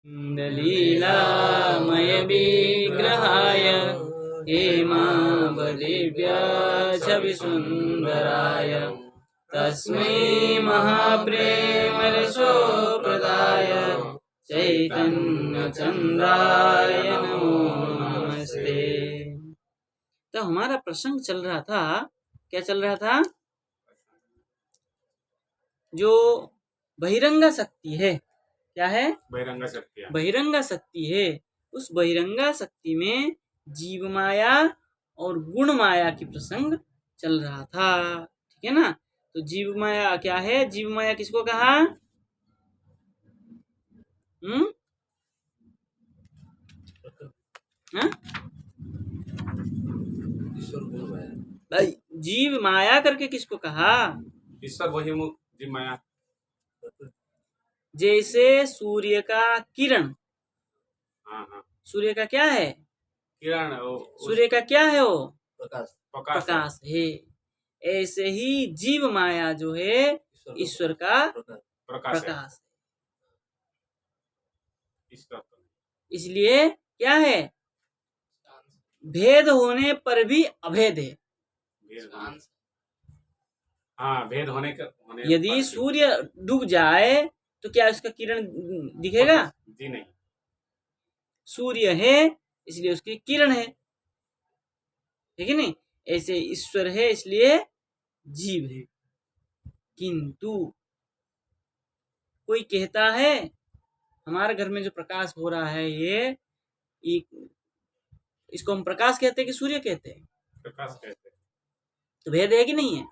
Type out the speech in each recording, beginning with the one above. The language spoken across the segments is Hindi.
लीलामय विग्रहाय हेमावदिव्यछविसुन्दराय तस्मै महाप्रेमरसोप्रदाय चैतन्यचन्द्राय नमो नमस्ते। तो हमारा प्रसंग चल रहा था, क्या चल रहा था? जो बहिरंगा शक्ति है, क्या है? बहिरंगा शक्ति। बहिरंगा शक्ति है। उस बहिरंगा शक्ति में जीव माया और गुण माया की प्रसंग चल रहा था, ठीक है ना? तो जीव माया क्या है? जीव माया किसको कहा? भाई जीव माया करके किसको कहा? ईश्वर बहिर्मुख जीव माया। जैसे सूर्य का किरण, सूर्य का क्या है? किरण। सूर्य का क्या है? वो प्रकाश है। ऐसे ही जीव माया जो है ईश्वर का प्रकाश। इसलिए क्या है? भेद होने पर भी अभेद है। भेद होने यदि सूर्य डूब जाए तो क्या उसका किरण दिखेगा? जी नहीं। सूर्य है इसलिए उसकी किरण है, ठीक है नहीं? ऐसे ईश्वर है इसलिए जीव है। किंतु कोई कहता है हमारे घर में जो प्रकाश हो रहा है ये इसको हम प्रकाश कहते हैं कि सूर्य कहते हैं? प्रकाश कहते हैं। तो भेद है कि नहीं है?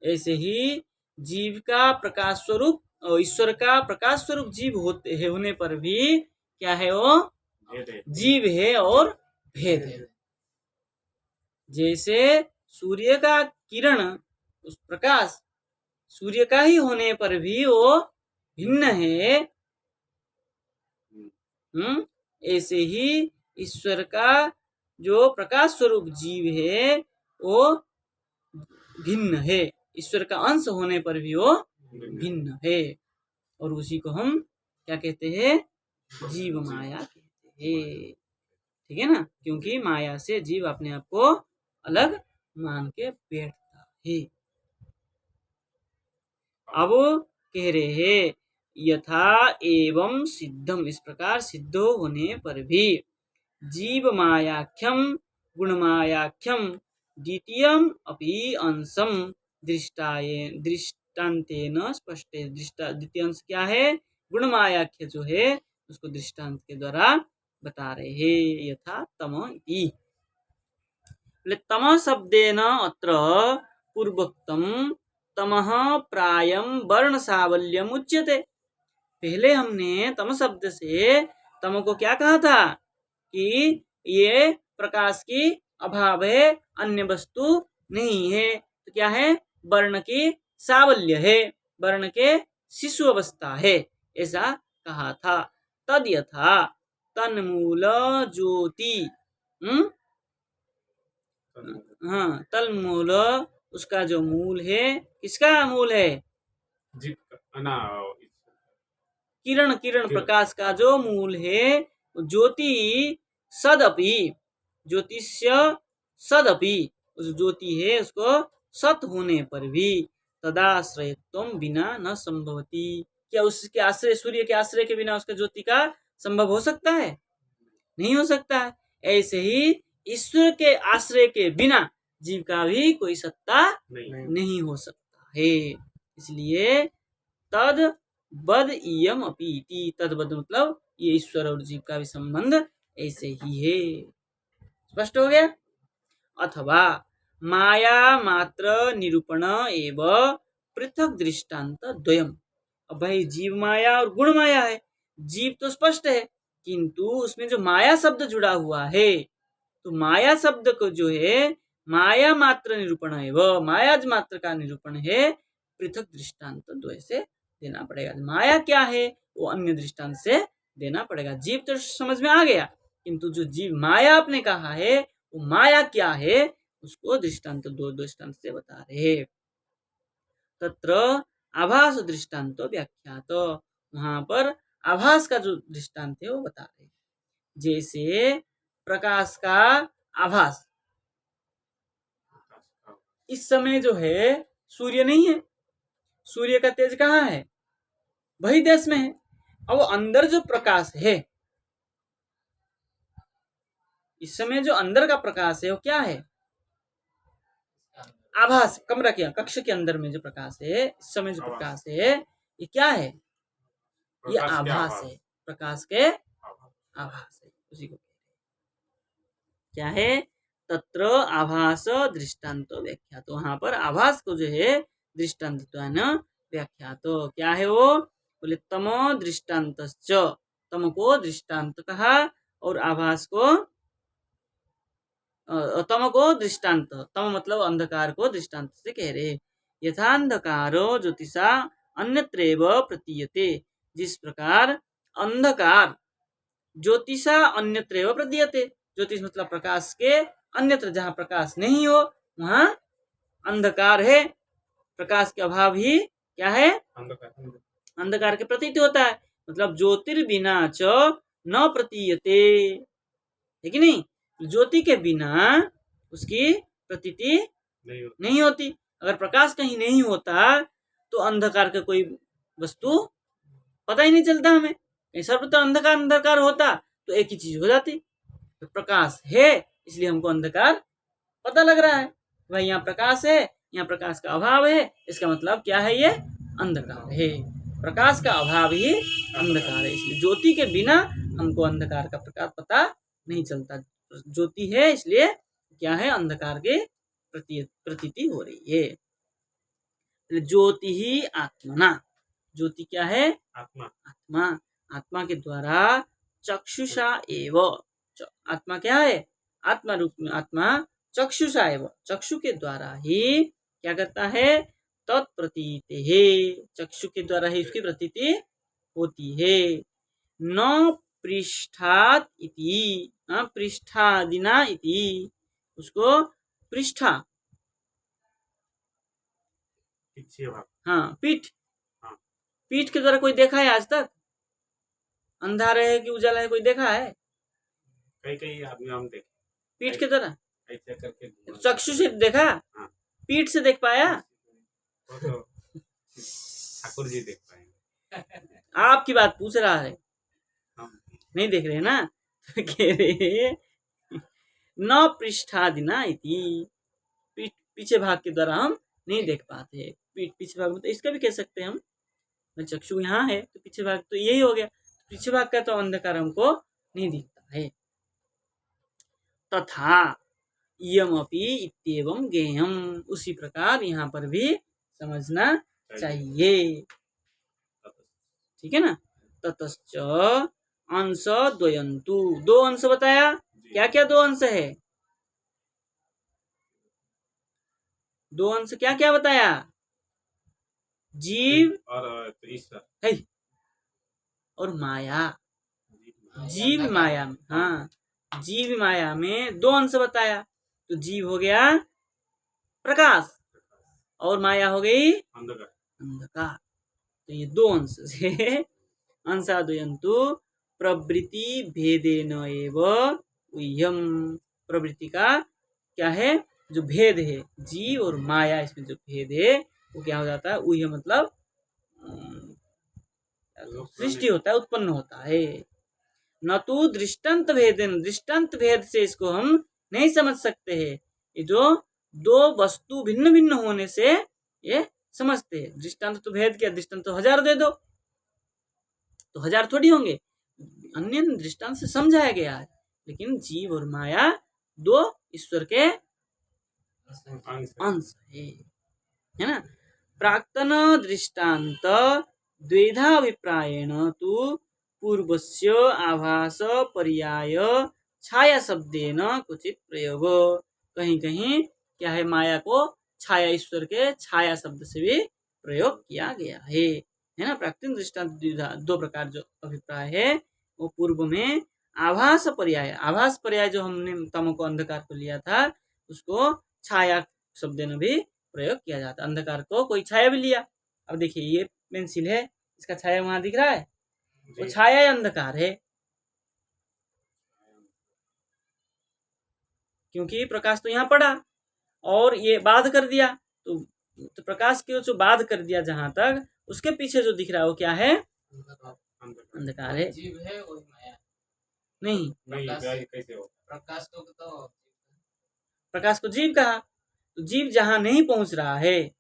ऐसे ही जीव का प्रकाश स्वरूप और ईश्वर का प्रकाश स्वरूप जीव होने पर भी क्या है? वो जीव है और भेद है। जैसे सूर्य का किरण, उस प्रकाश सूर्य का ही होने पर भी वो भिन्न है, ऐसे ही ईश्वर का जो प्रकाश स्वरूप जीव है वो भिन्न है। ईश्वर का अंश होने पर भी वो भिन्न है, और उसी को हम क्या कहते हैं? जीव माया कहते हैं, ठीक है ना? क्योंकि माया से जीव अपने आप को अलग मान के बैठता है। अब कह रहे हैं यथा एवं सिद्धम, इस प्रकार सिद्ध होने पर भी जीव मायाख्यम गुण मायाख्यम द्वितीयम अपि अंशम दृष्टांतेन स्पष्ट। द्वितीय अंश क्या है? गुण मायाख्य जो है उसको दृष्टांत के द्वारा बता रहे हैं। यथा तम इति, तम शब्देन अत्र पूर्वोक्तम तमः प्रायं वर्ण सावल्यम उच्यते। पहले हमने तम शब्द से तम को क्या कहा था? कि ये प्रकाश की अभाव है, अन्य वस्तु नहीं है। तो क्या है? वर्ण की सावल्य है, वर्ण के शिशु अवस्था है, ऐसा कहा था। तद यथा तन्मूल ज्योति, तन्मूल उसका जो मूल है, किसका मूल है? किरण प्रकाश का जो मूल है, ज्योति सदपि, ज्योतिष्य सदपि, उस ज्योति है उसको सत होने पर भी तदाश्रयत्वं बिना न संभवती। क्या उसके आश्रय, सूर्य के आश्रय के बिना उसका ज्योति का संभव हो सकता है? नहीं हो सकता है। ऐसे ही ईश्वर के आश्रय के बिना जीव का भी कोई सत्ता नहीं हो सकता है। इसलिए तद बद इयम अपीति, तद्बद मतलब ये ईश्वर और जीव का भी संबंध ऐसे ही है। स्पष्ट हो गया? अथवा माया मात्र निरूपण एवं पृथक दृष्टांत द्वयम। अब भाई जीव माया और गुण माया है। जीव तो स्पष्ट है, किंतु उसमें जो माया शब्द जुड़ा हुआ है, तो माया शब्द को जो है माया मात्र निरूपण है, वह माया मात्र का निरूपण है, पृथक दृष्टांत द्वय से देना पड़ेगा। माया क्या है वो अन्य दृष्टांत से देना पड़ेगा। जीव तो समझ में आ गया, किंतु जो जीव माया आपने कहा है वो माया क्या है उसको दृष्टांत, दो दृष्टांत से बता रहे। तत्र आभास दृष्टांत व्याख्यात। वहां पर आभास का जो दृष्टांत है वो बता रहे। जैसे प्रकाश का आभास, इस समय जो है सूर्य नहीं है, सूर्य का तेज कहाँ है, वही देश में है। अब अंदर जो प्रकाश है, इस समय जो अंदर का प्रकाश है वो क्या है, आभास। कमरा के कक्ष के अंदर में जो प्रकाश है, इस समय जो प्रकाश है, ये क्या है, ये आभास है। प्रकाश के आभास है, उसी को क्या है, तत्र आभास दृष्टांत व्याख्या। तो वहां पर आभास को जो है दृष्टांत व्याख्या, तो क्या है वो, बोले तम दृष्टांत, तम को दृष्टांत कहा और आभास को, तम को दृष्टांत, तम मतलब अंधकार को दृष्टांत से कह रहे। यथांधकारो ज्योतिषा अन्यत्रेव प्रतीयते, जिस प्रकार अंधकार ज्योतिषा अन्यत्रेव प्रतीयते, ज्योतिष मतलब प्रकाश के अन्यत्र, जहाँ प्रकाश नहीं हो वहाँ अंधकार है, प्रकाश के अभाव ही क्या है, अंधकार के प्रतीत होता है। मतलब ज्योतिर्बिना च न प्रतीयते, है कि नहीं, ज्योति के बिना उसकी प्रतीति नहीं होती। अगर प्रकाश कहीं नहीं होता तो अंधकार का कोई वस्तु पता ही नहीं चलता हमें। सर्वत्र अंधकार अंधकार होता तो एक ही चीज हो जाती। तो प्रकाश है इसलिए हमको अंधकार पता लग रहा है, भाई यहाँ प्रकाश है, यहाँ प्रकाश का अभाव है, इसका मतलब क्या है, ये अंधकार है। प्रकाश का अभाव ही अंधकार है, इसलिए ज्योति के बिना हमको अंधकार का प्रकाश पता नहीं चलता। ज्योति है इसलिए क्या है, अंधकार के प्रतीति हो रही है। ज्योति ही आत्मना, ज्योति क्या है, आत्मा, आत्मा, आत्मा के द्वारा चक्षुषा एव, आत्मा क्या है, आत्मा रूप में आत्मा चक्षुषा एव, चक्षु के द्वारा ही क्या करता है, तत्प्रतीति है, चक्षु के द्वारा ही उसकी प्रतीति होती है। न पृष्ठात इति, पृष्ठादिना इति, उसको पृष्ठा, हाँ पीठ, पीठ के द्वारा कोई देखा है आज तक, अंधार है कि उजाला है, कोई देखा है, कई कई आदमी हम देखे पीठ के द्वारा, ऐसे करके चक्षु से देखा, हाँ। पीठ से देख पाया, ठाकुर जी देख पाएंगे। आपकी बात पूछ रहा है, नहीं देख रहे ना, तो कह रहे न पृष्ठादिना इति, पीछे भाग के द्वारा हम नहीं देख पाते। पीछे भाग में तो इसका भी कह सकते हैं हम, चक्षु यहाँ है तो पीछे भाग तो यही हो गया, पीछे भाग का तो अंधकार हमको नहीं दिखता है। तथा इयमपि इत्येवं ज्ञेयम, उसी प्रकार यहाँ पर भी समझना चाहिए, ठीक है ना। ततश्च अंश द्वयन्तु, दो अंश बताया, क्या क्या दो अंश है, दो अंश क्या क्या बताया, जीव और ईश्वर है और माया, जीव माया, हाँ जीव माया में दो अंश बताया, तो जीव हो गया प्रकाश और माया हो गई अंधकार। तो ये दो अंश से अंशाद्वयन्तु प्रवृत्ति भेदेन एव उह्यम, प्रवृत्ति का क्या है, जो भेद है, जीव और माया इसमें जो भेद है वो क्या हो जाता है, उह्य मतलब सृष्टि होता है, उत्पन्न होता है। न तो दृष्टांत भेदेन, दृष्टांत भेद से इसको हम नहीं समझ सकते हैं, ये जो दो वस्तु भिन्न भिन्न होने से ये समझते हैं। दृष्टांत तो भेद क्या, दृष्टांत तो 1000 दे दो तो 1000 थोड़ी होंगे, अन्य दृष्टांत से समझाया गया है। लेकिन जीव और माया दो ईश्वर के अंश है ना। प्राक्तन दृष्टांत द्वैधाभिप्रायेण तु पूर्वस्य आभास पर्याय छाया शब्देन क्वचित प्रयोग, कहीं कहीं क्या है, माया को छाया, ईश्वर के छाया शब्द से भी प्रयोग किया गया है ना। प्राक्तन दृष्टांत दो प्रकार जो अभिप्राय है वो पूर्व में आभास पर्याय, आभास पर्याय जो हमने तमो को अंधकार को लिया था उसको छाया शब्द ने भी प्रयोग किया जाता है। अंधकार को कोई छाया भी लिया अब देखिए ये पेंसिल है, इसका छाया वहां दिख रहा है, वो जी। छाया या अंधकार है, क्योंकि प्रकाश तो यहाँ पड़ा और ये बाध कर दिया, तो प्रकाश को जो बाध कर दिया जहां तक, उसके पीछे जो दिख रहा है वो क्या है, अंधकार। अंधकार है। जीव है वही माया। नहीं, नहीं प्रकाश- वही कैसे हो? प्रकाश तो प्रकाश को जीव कहा, तो जीव जहां नहीं पहुंच रहा है,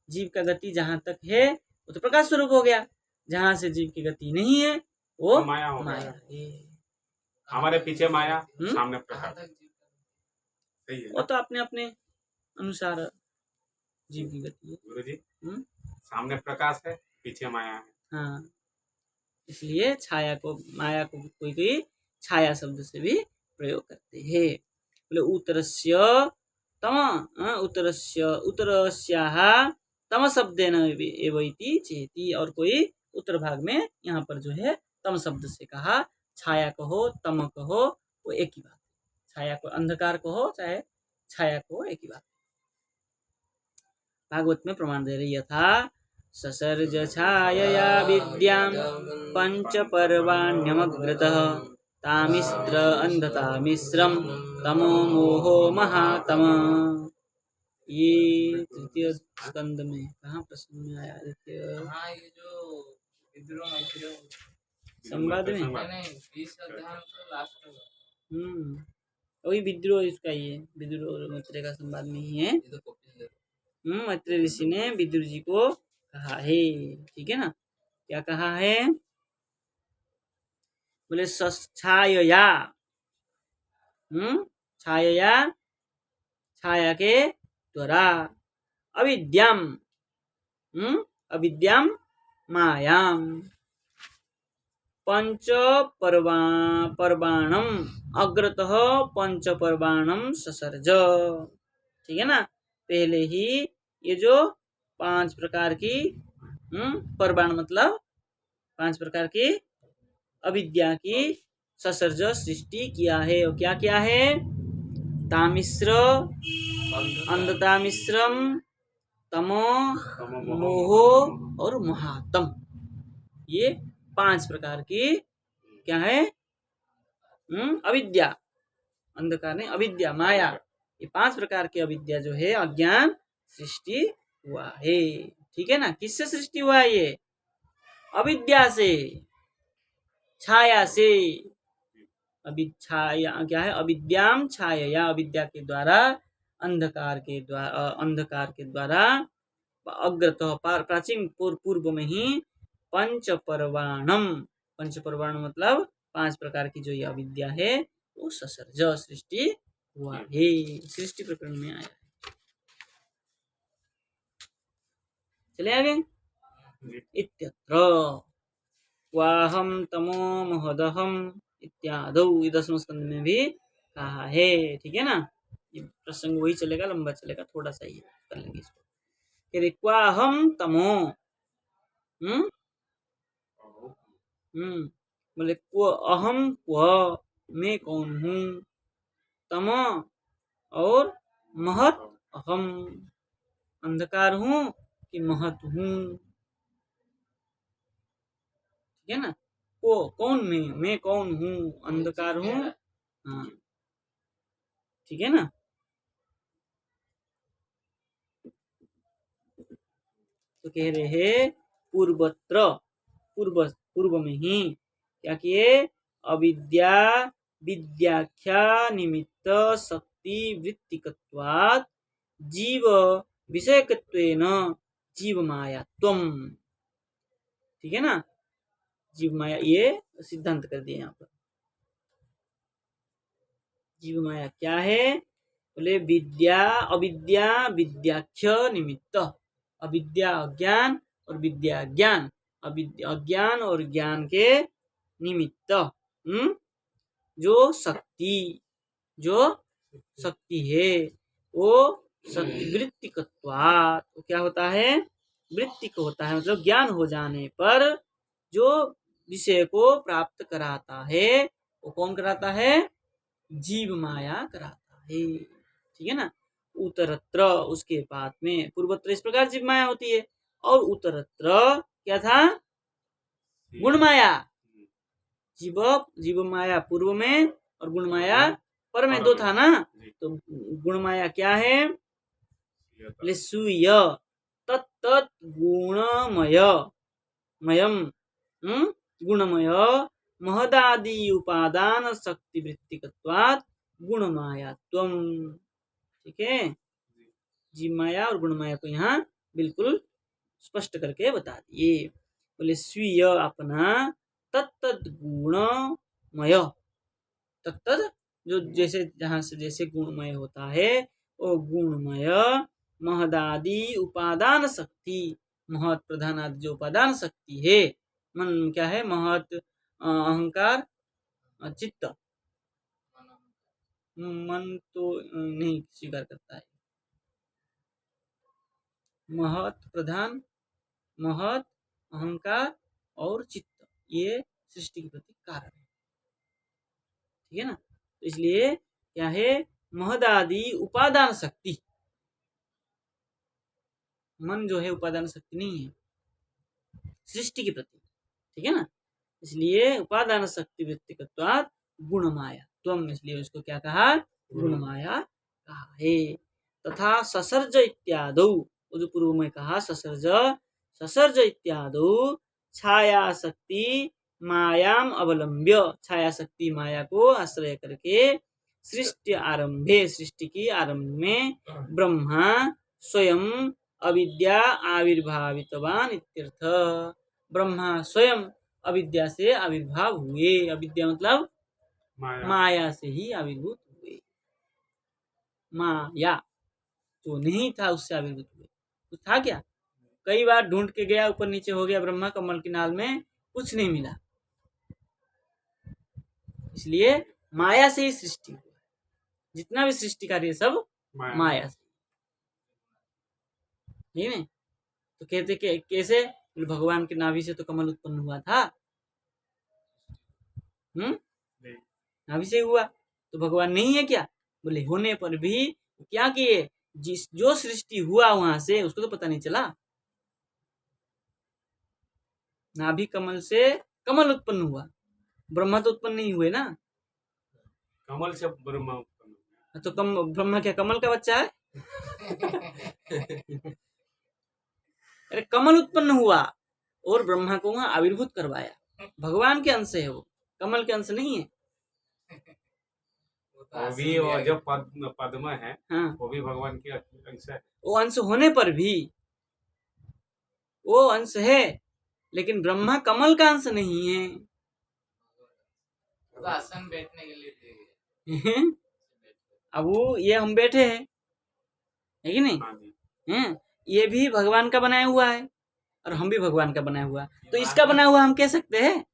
जीव का गति जहां तक है वो तो प्रकाश स्वरूप हो गया, जहां से जीव की गति नहीं है वो वो माया हो माया गया। है। हमारे पीछे माया, हम्म? सामने कहाँ प्रकाश। तक जीव सही है वो तो अपने अपने अनुसार जीव की गति है। गुरु जी। हम्म? सामने प्रकाश है, पीछे माया है। हाँ, इसलिए छाया को, माया को कोई कोई छाया शब्द से भी प्रयोग करते हैं। बोले उत्तरस्य तम, उत्तरस्याः तम शब्देन एव इति चेति, और कोई उत्तर भाग में यहाँ पर जो है तम शब्द से कहा, छाया कहो तम कहो वो एक ही बात, छाया को अंधकार कहो चाहे छाया को एक ही बात। भागवत में प्रमाण दे रही, यथा ससर्ज छायया विद्यां पंच पर्वाण्यमग्रतः तामिस्त्र अंधता मिश्रम तमो मोहो महातम। ये तृतीय स्कंद में कहाँ प्रश्न में आया, देखिए हाँ ये जो विद्रोह मैत्रेय संवाद में, नहीं 20 अध्याय तो लास्ट में वही विद्रोह इसका ही है, विद्रोह और मैत्रेय का संवाद में ही है। ये तो कपिल देव मैत्रेय ऋषि ने विदुर जी को कहा है, ठीक है ना, क्या कहा है, बोले छायया, छायया, छाया के द्वारा, अविद्याम, अविद्याम मायाम, पंच पर्वाणम अग्रतः पंच पर्वाणम ससर्ज, ठीक है ना, पहले ही ये जो 5 प्रकार की पर्वाण मतलब 5 प्रकार की अविद्या की ससर्ज सृष्टि किया है, और क्या किया है, तामिश्र अंधता मिश्रम तमो मोहो और महातम, ये 5 प्रकार की क्या है, अविद्या, अंधकार नहीं अविद्या माया, ये 5 प्रकार की अविद्या जो है अज्ञान सृष्टि हुआ है, ठीक है ना। किससे सृष्टि हुआ है, ये अविद्या से, छाया से, छाया क्या है, अविद्याम छाया, अविद्या के द्वारा, अंधकार के द्वारा अग्रतः प्राचीन पूर्व में ही पंच पर्वाणम, पंच पर्वाण मतलब 5 प्रकार की जो ये अविद्या है वो ससर्ज सृष्टि हुआ है, सृष्टि प्रकरण में आया है। चले आगे, इत्यत्र क्वाहम तमो महदहम इत्यादौ, 10वें स्कंद में भी कहा है, ठीक है ना। ये प्रसंग वही चलेगा, लंबा चलेगा, थोड़ा सा ही कर लेंगे इसको। क्वाहम तमो, बोले क्व अहम, क्व मैं कौन हूँ, तम और महत अहम, अंधकार हूँ कि महत हूँ, ठीक है ना। को कौन मैं कौन हूँ, अंधकार हूँ, हाँ ठीक है ना। तो कह रहे हैं पूर्वत्र, पूर्व में ही क्या किए, अविद्या विद्याख्या निमित्त शक्ति वृत्तिकत्वात् जीव विषयकत्वेन जीव मायात्वम, ठीक है ना, जीव माया, ये सिद्धांत कर दिए यहाँ पर। जीव माया क्या है, बोले विद्या अविद्या विद्याख्य निमित्त, अविद्या अज्ञान और विद्या ज्ञान, अज्ञान और ज्ञान के निमित्त, जो शक्ति है वो वृत्तिकत्वात्, तो क्या होता है, वृत्तिक होता है, मतलब ज्ञान हो जाने पर जो विषय को प्राप्त कराता है वो कौन कराता है, जीव माया कराता है, ठीक है ना। उत्तरत्र उसके बाद में, पूर्वत्र इस प्रकार जीव माया होती है, और उत्तरत्र क्या था? गुण माया। जीव माया पूर्व में और गुण माया पर में, दो था ना। तो गुण माया क्या है? सूय तत्त गुणमय मयम गुणमय महदादि उपादान शक्ति वृत्तिकत्वात् गुण मायात्वम। ठीक है, जीव माया और गुण माया को यहाँ बिल्कुल स्पष्ट करके बता दिए। बोले स्वीय अपना तत्त गुणमय, तत्त जो जैसे जहाँ से जैसे गुणमय होता है वो गुणमय महदादि उपादान शक्ति, महत प्रधान आदि जो उपादान शक्ति है। मन क्या है? महत अहंकार चित्त। मन तो नहीं स्वीकार करता है। महत प्रधान, महत अहंकार और चित्त, ये सृष्टि के प्रति कारण है। ठीक है ना? तो इसलिए क्या है? महदादि उपादान शक्ति। मन जो है उपादान शक्ति नहीं है सृष्टि के प्रति। ठीक है ना? इसलिए उपादान शक्ति वृत्तिकत्वात् गुण माया त्वम, इसलिए उसको क्या कहा? गुण माया कहा है। तथा ससर्ज इत्यादौ, वो जो पूर्व में कहा ससर्ज इत्यादौ छाया शक्ति मायाम अवलंब्य, छाया शक्ति माया को आश्रय करके सृष्टि आरंभे, सृष्टि की आरंभ में ब्रह्मा स्वयं अविद्या आविर्भावितवान इत्यर्थ। ब्रह्मा स्वयं अविद्या से आविर्भाव हुए। अविद्या मतलब माया से ही आविर्भूत हुए। माया जो नहीं था उससे आविर्भूत हुए। कुछ था क्या? कई बार ढूंढ के गया, ऊपर नीचे हो गया ब्रह्मा, कमल की नाल में कुछ नहीं मिला। इसलिए माया से ही सृष्टि हुआ। जितना भी सृष्टि कार्य सब माया से। नहीं नहीं तो कहते कि कैसे? भगवान के नाभि से तो कमल उत्पन्न हुआ था। नाभि से हुआ तो भगवान नहीं है क्या? बोले होने पर भी क्या किए? जिस जो सृष्टि हुआ वहां से उसको तो पता नहीं चला। नाभि कमल से कमल उत्पन्न हुआ, ब्रह्मा तो उत्पन्न नहीं हुए ना। कमल से ब्रह्मा उत्पन्न हुआ। तो ब्रह्मा क्या कमल का बच्चा है? अरे कमल उत्पन्न हुआ और ब्रह्मा को वहां आविर्भूत करवाया। भगवान के अंश है वो, कमल के अंश नहीं है। वो भी वो जो पद्म है, हाँ, वो भी भगवान के अंश है। वो अंश होने पर भी वो अंश है, लेकिन ब्रह्मा कमल का अंश नहीं है। आसन बैठने के लिए अब वो ये हम बैठे हैं, है कि नहीं? हैं? ये भी भगवान का बनाया हुआ है और हम भी भगवान का बनाया हुआ। तो इसका बनाया हुआ हम कह सकते हैं।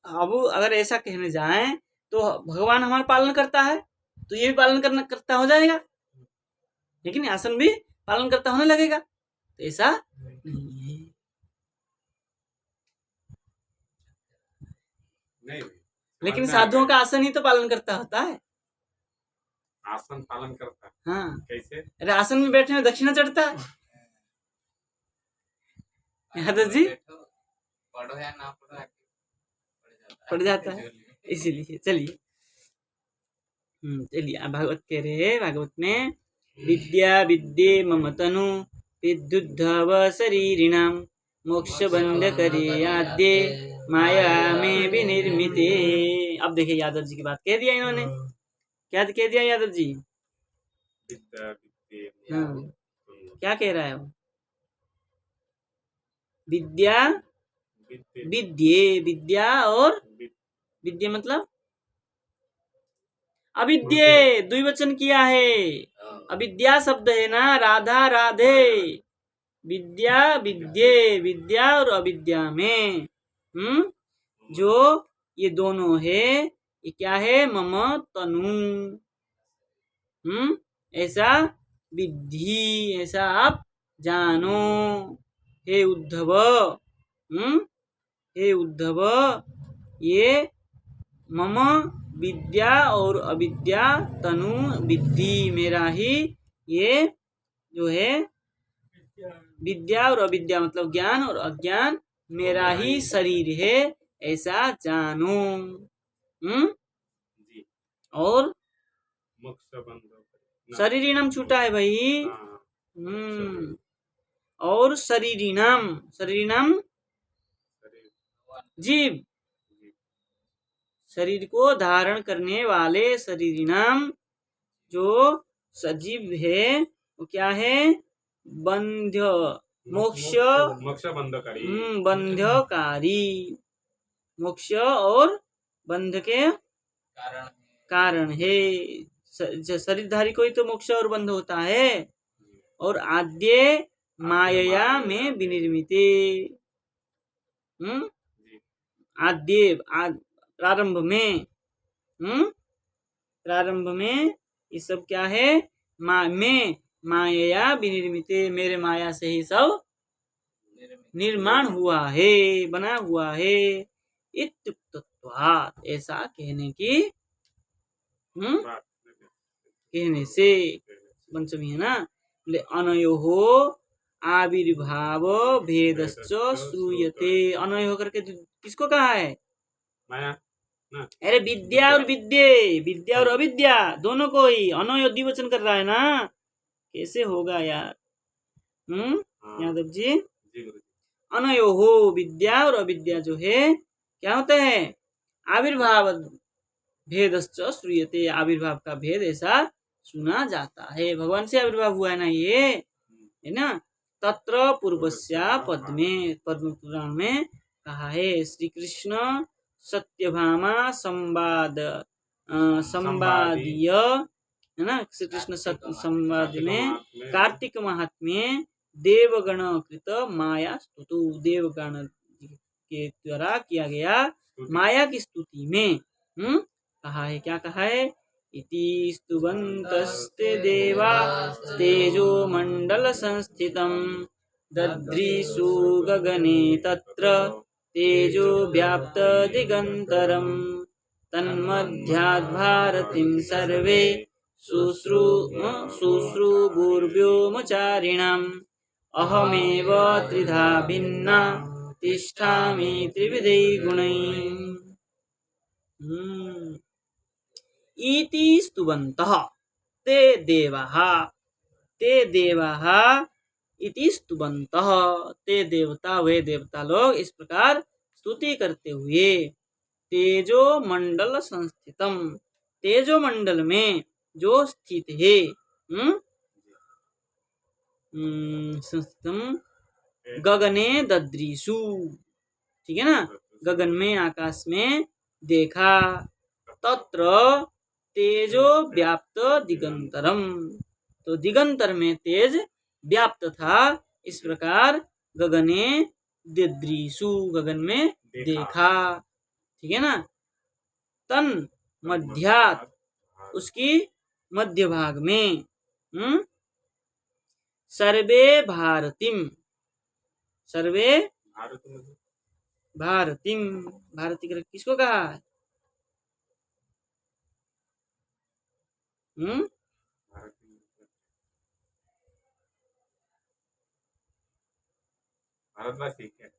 अब अगर ऐसा कहने जाएं तो भगवान हमारा पालन करता है तो ये भी पालन करता हो जाएगा, लेकिन आसन भी पालन करता होने लगेगा। तो ऐसा नहीं है। नहीं, लेकिन साधुओं का आसन ही तो पालन करता होता है। आसन पालन करता है। हाँ, कैसे? अरे आसन में बैठने में दक्षिणा चढ़ता है। यादव जी पढ़ो या ना पढ़ो पड़ जाता है। इसीलिए चलिए चलिए भागवत कह रहे हैं। भागवत में विद्या विद्ये मम तनु विद्युद्धव शरीरिणाम मोक्ष बंध करे आद्ये माया में विनिर्मिते। अब देखिए यादव जी की बात कह दिया इन्होंने। क्या कह दिया यादव जी? विद्या विद्ये। हाँ, क्या कह रहा है वो? विद्या विद्ये, विद्या और विद्या मतलब अविद्ये, द्विवचन किया है। अविद्या शब्द है ना, राधा राधे। विद्या विद्ये, विद्या और अविद्या में जो ये दोनों है, ये क्या है? मम तनु। ऐसा विद्धि, ऐसा आप जानो। हे उद्धव, हे उद्धव, ये मम विद्या और अविद्या तनु विद्धि, मेरा ही ये जो है विद्या और अविद्या मतलब ज्ञान और अज्ञान मेरा ही शरीर है, ऐसा जानो। जी और मोक्ष बंध शरीरिणम छूटा है भाई। हाँ हम्म और शरीरिणम, शरीरिणम शरीर जीव, जी शरीर को धारण करने वाले शरीरिणम जो सजीव है वो क्या है, बंध्य मोक्ष, मोक्ष बंधकारी बंध्यकारी, मोक्ष और बंध के कारण कारण है। शरीरधारी को ही तो मोक्ष और बंध होता है। और आद्य मायया में विनिर्मिते, जी आद्य प्रारंभ में, प्रारंभ में ये सब क्या है, में माया विनिर्मिते, मेरे माया से ही सब निर्माण हुआ है, बना हुआ है। इत्युक्तत्वात्, ऐसा कहने की बात कहने से, पंचमी है ना, बोले अनयोहो आविर्भाव भेदश्च श्रूयते। अनय होकर के किसको कहा है, माया ना अरे विद्या और विद्ये, विद्या और अविद्या दोनों को ही अनय द्विवचन कर रहा है ना, कैसे होगा यार। हाँ यादव जी, जी गुरु जी अनयोहो विद्या और अविद्या जो है क्या होता है, आविर्भाव भेदश्च श्रूयते, आविर्भाव का भेद ऐसा सुना जाता है। भगवान से आविर्भाव हुआ है ना ये, है ना। तत्र पूर्वस्या पद में, पद्म पुराण में कहा है, श्री कृष्ण सत्यभामा संवाद संवादीय, है ना, श्री कृष्ण संवाद में कार्तिक महात्म्य देवगण कृत माया स्तुतु, देवगण के द्वारा किया गया माया की स्तुति में कहा है, क्या कहा है, इति स्तुवन्तस्ते देवा तेजो मंडल संस्थितं दध्रीषु गगने तत्र तेजो व्याप्त दिगंतरम तन्मध्याद् भारतीं सर्वे शुश्रूषुर्व्योमचारिणाम् अहमेव त्रिधा भिन्ना तिष्ठामि त्रिविधै गुणैः। इति स्तुवन्तः ते देवाः, ते देवाः इति स्तुवन्तः, ते देवता, वे देवता लोग इस प्रकार स्तुति करते हुए, तेजो मंडल संस्थितम, तेजो मंडल में जो स्थित है, संस्थितम गगने दद्रीषु, ठीक है ना, गगन में आकाश में देखा, तत्र तेजो व्याप्त दिगंतरम, तो दिगंतर में तेज व्याप्त था, इस प्रकार गगने दद्रीषु, गगन में देखा, ठीक है ना। तन मध्यात, उसकी मध्य भाग में, सर्वे भारतीम, सर्वे भारतीम, भारती किसको कहा है, भारतवासी क्या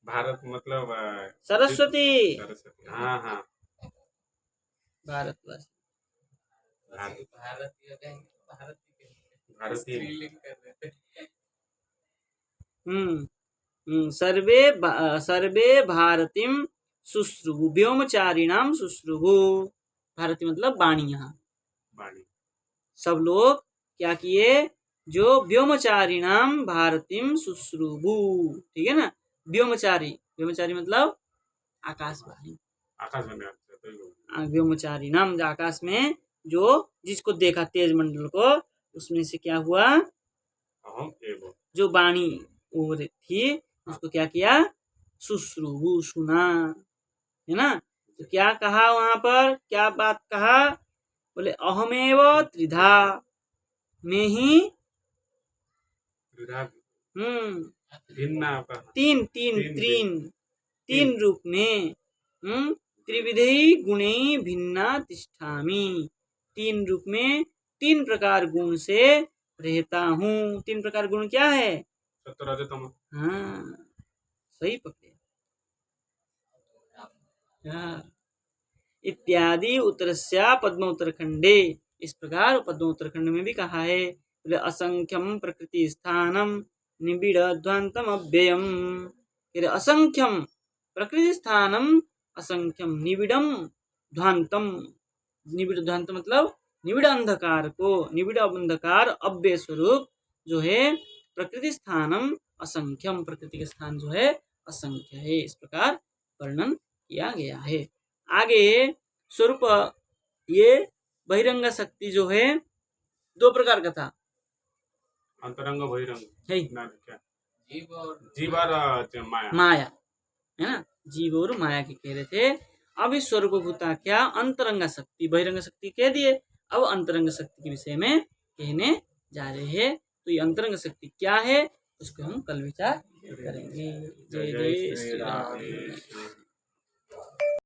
भारत मतलब सरस्वती, सरस्वती हाँ हाँ भारतवासी, भारतीय कहेंगे, भारतीय भारतीय स्त्रीलिंग कर देते। सर्वे भारतीम शुश्रुभु, व्योमचारिणाम शुश्रुभु, भारती मतलब वाणी, यहाँ वाणी, सब लोग क्या किए, जो व्योमचारिणाम भारतीम शुश्रुभु, ठीक है ना, व्योमचारी, व्योमचारी मतलब आकाशवाणी, व्योमचारी नाम, आकाश में जो जिसको देखा तेज मंडल को, उसमें से क्या हुआ, जो वाणी वो थी उसको क्या किया, शुश्रुभु, सुना, है ना। तो क्या कहा वहां पर, क्या बात कहा, बोले अहमेव त्रिधा, में ही तीन तीन तीन तीन रूप में त्रिविधि गुणे भिन्ना तिष्ठामि, तीन रूप में तीन प्रकार गुण से रहता हूँ। तीन प्रकार गुण क्या है? सत्व रजो तमो। हाँ, सही पकड़े। हाँ। इत्यादि उत्तरस्या पद्म उत्तरखंडे, इस प्रकार पद्म उत्तरखंड में भी कहा है। असंख्यम प्रकृति स्थानम निबिड़ ध्वांतम अव्ययम। असंख्यम प्रकृति स्थानम असंख्यम निबिड़म ध्वांतम। निबिड़ ध्वांत मतलब निबिड़ अंधकार को, निबिड़ अंधकार अव्यय स्वरूप जो है प्रकृति स्थानम असंख्यम, प्रकृति के स्थान जो है असंख्य है। इस प्रकार वर्णन किया गया है। आगे स्वरूप ये बहिरंग शक्ति जो है दो प्रकार का था। अंतरंग बहिरंग है ना क्या? जीव और माया। माया है ना, जीव और माया के कह रहे थे। अब इस स्वरूप भूता क्या अंतरंग शक्ति, बहिरंग शक्ति कह दिए, अब अंतरंग शक्ति के विषय में कहने जा रहे हैं। तो ये अंतरंग शक्ति क्या है उसको हम कल विचार करेंगे। जय जय श्री राम।